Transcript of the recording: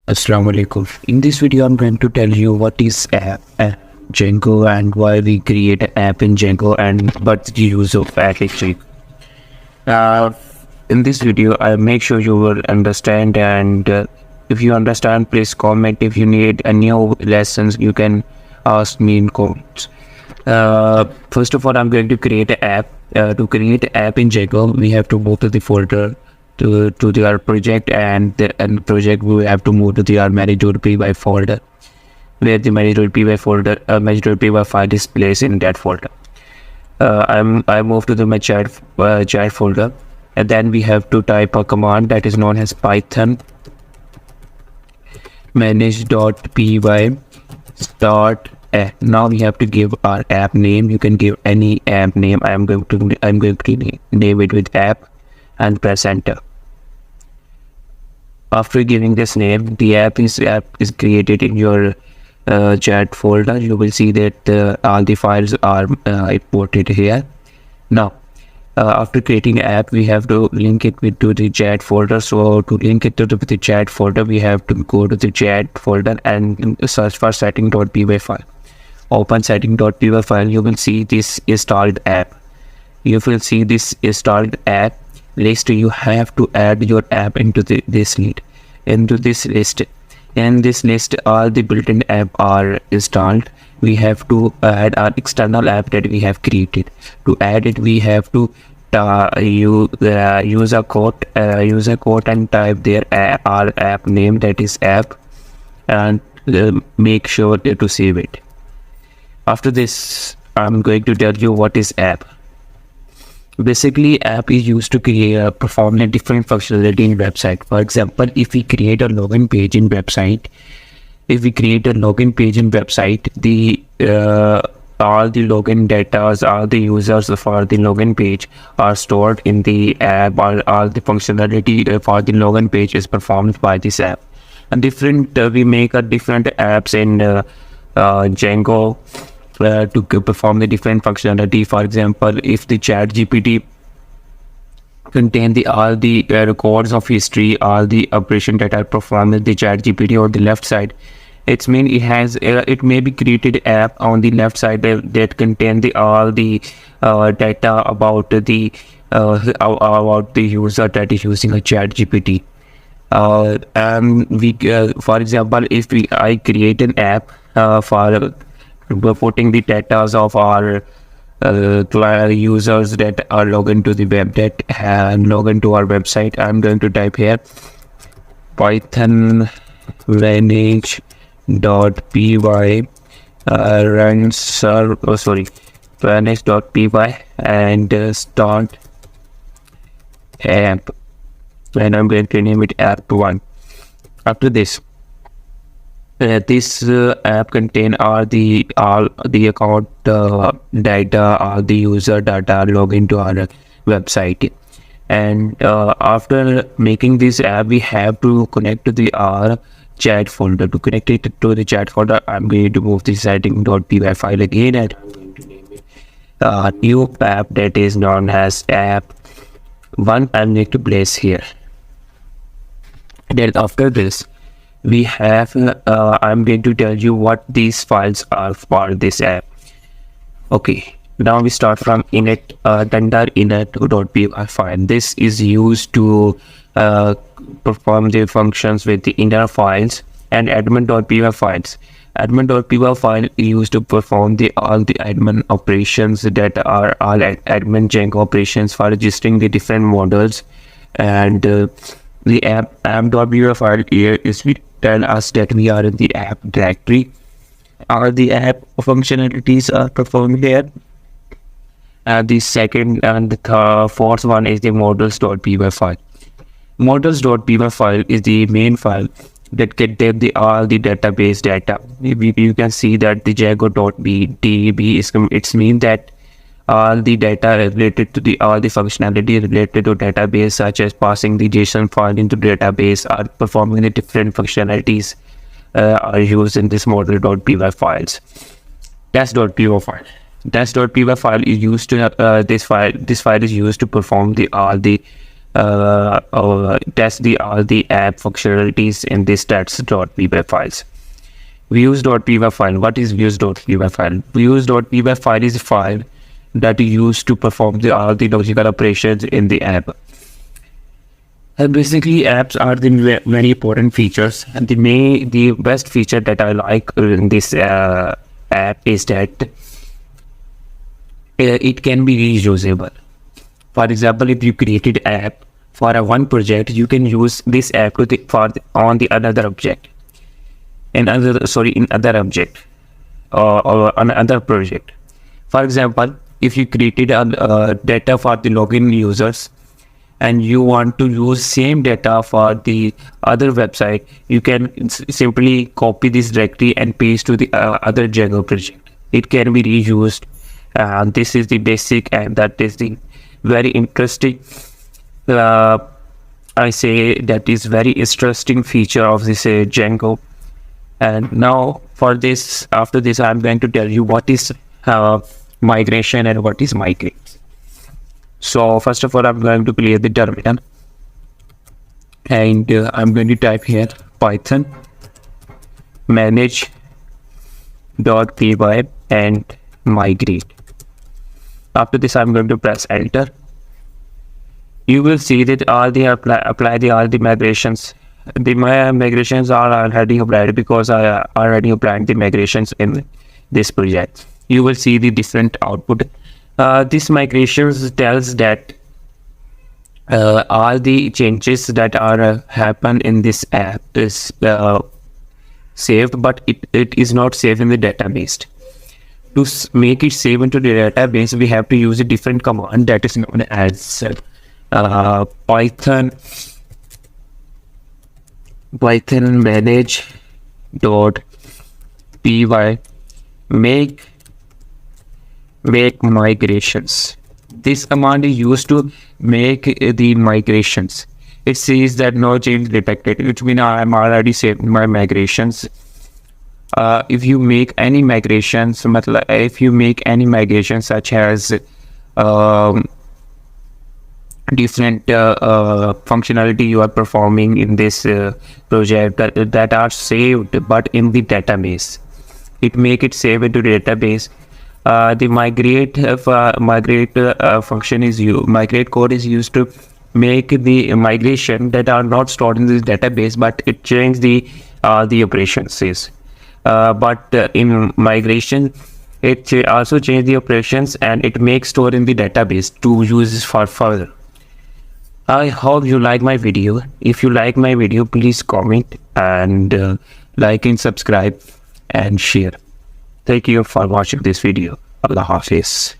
Assalamu alaikum. In this video, I'm going to tell you what is Django and why we create an app in Django and what's the use of app actually. Uh, in this video, I make sure you will understand, and if you understand, please comment. If you need any lessons, you can ask me in comments. First of all, I'm going to create an app. To create an app in Django, we have to move to the folder to our project, and the project we have to move to our manage.py folder, where the manage.py folder manage.py file is placed in that folder. I move to my chat folder, and then we have to type a command that is known as python manage.py start. Now we have to give our app name. You can give any app name. I'm going to name it with app and press enter. After giving this name, the app is created in your chat folder. You will see that all the files are imported here. Now, after creating an app, we have to link it to the chat folder. So to link it to the chat folder, we have to go to the chat folder and search for setting.py file. Open setting.py file. You will see this installed app. You will see this installed app list. You have to add your app into this list. In this list, all the built-in app are installed. We have to add our external app that we have created. To add it, we have to use a code and type there our app name, that is app, and make sure to save it. After this, I'm going to tell you what is app. Basically, app is used to perform a different functionality in website. For example, if we create a login page in website, the all the login data, all the users for the login page are stored in the app. All the functionality for the login page is performed by this app. And we make a different apps in Django to perform the different functionality. For example, if the chat GPT contain all the records of history, all the operations that are performed with the chat GPT on the left side, it means it may be created app on the left side that contain all the data about the user that is using a chat GPT. And we for example, if I create an app for putting the data of our users that are logged into the web, that log into our website, I'm going to type here python manage.py manage.py and start app, and I'm going to name it app1. After this, this app contain all the account data, all the user data log into our website. And after making this app, we have to connect to our chat folder. To connect it to the chat folder, I'm going to move the setting.py file again, and I'm going to name it new app that is known as app1. I'm going to place here. Then after this, we have I'm going to tell you what these files are for this app. Okay, now we start from init init.py file. This is used to perform the functions with the inner files, and admin.py files. Admin.py file is used to perform all the admin operations that are all admin Django operations for registering the different models. And the app.py file here is tell us that we are in the app directory. All the app functionalities are performed there. The second and the fourth one is the models.py file. Models.py file is the main file that contains all the database data. You can see that the Django.db is it means that all the data related to all the functionality related to database, such as passing the JSON file into database or performing the different functionalities are used in this model.py files. Test.py file. Test.py file is used to this file is used to perform all the test all the app functionalities in this stats.py files. Views.py file. What is views.py file? Views.py file is a file that you use to perform all the logical operations in the app. Basically, apps are the very important features, and the best feature that I like in this app is that it can be reusable. For example, if you created an app for one project, you can use this app on the another object, in other object or on another project. For example, if you created a data for the login users and you want to use same data for the other website, you can simply copy this directly and paste to the other Django project. It can be reused. This is the basic, and that is the very interesting. I say that is very interesting feature of this Django. And now for this, after this, I'm going to tell you what is migration and what is migrate. So first of all, I'm going to clear the terminal, and I'm going to type here Python manage.py and migrate. After this, I'm going to press enter. You will see that all the all the migrations. My migrations are already applied because I already applied the migrations in this project. You will see the different output. This migrations tells that all the changes that are happen in this app is saved, but it is not saved in the database. To make it save into the database, we have to use a different command that is known as Python manage.py make migrations. This command is used to make the migrations. It says that no change detected, which means I am already saved my migrations. If you make any migrations, such as different functionality you are performing in this project that are saved but in the database, it make it save into the database. The migrate function is migrate code is used to make the migration that are not stored in this database, but it changes the operations is. But in migration, it also change the operations and it makes store in the database to use for further. I hope you like my video. If you like my video, please comment and like and subscribe and share. Thank you for watching this video. Allah Hafiz.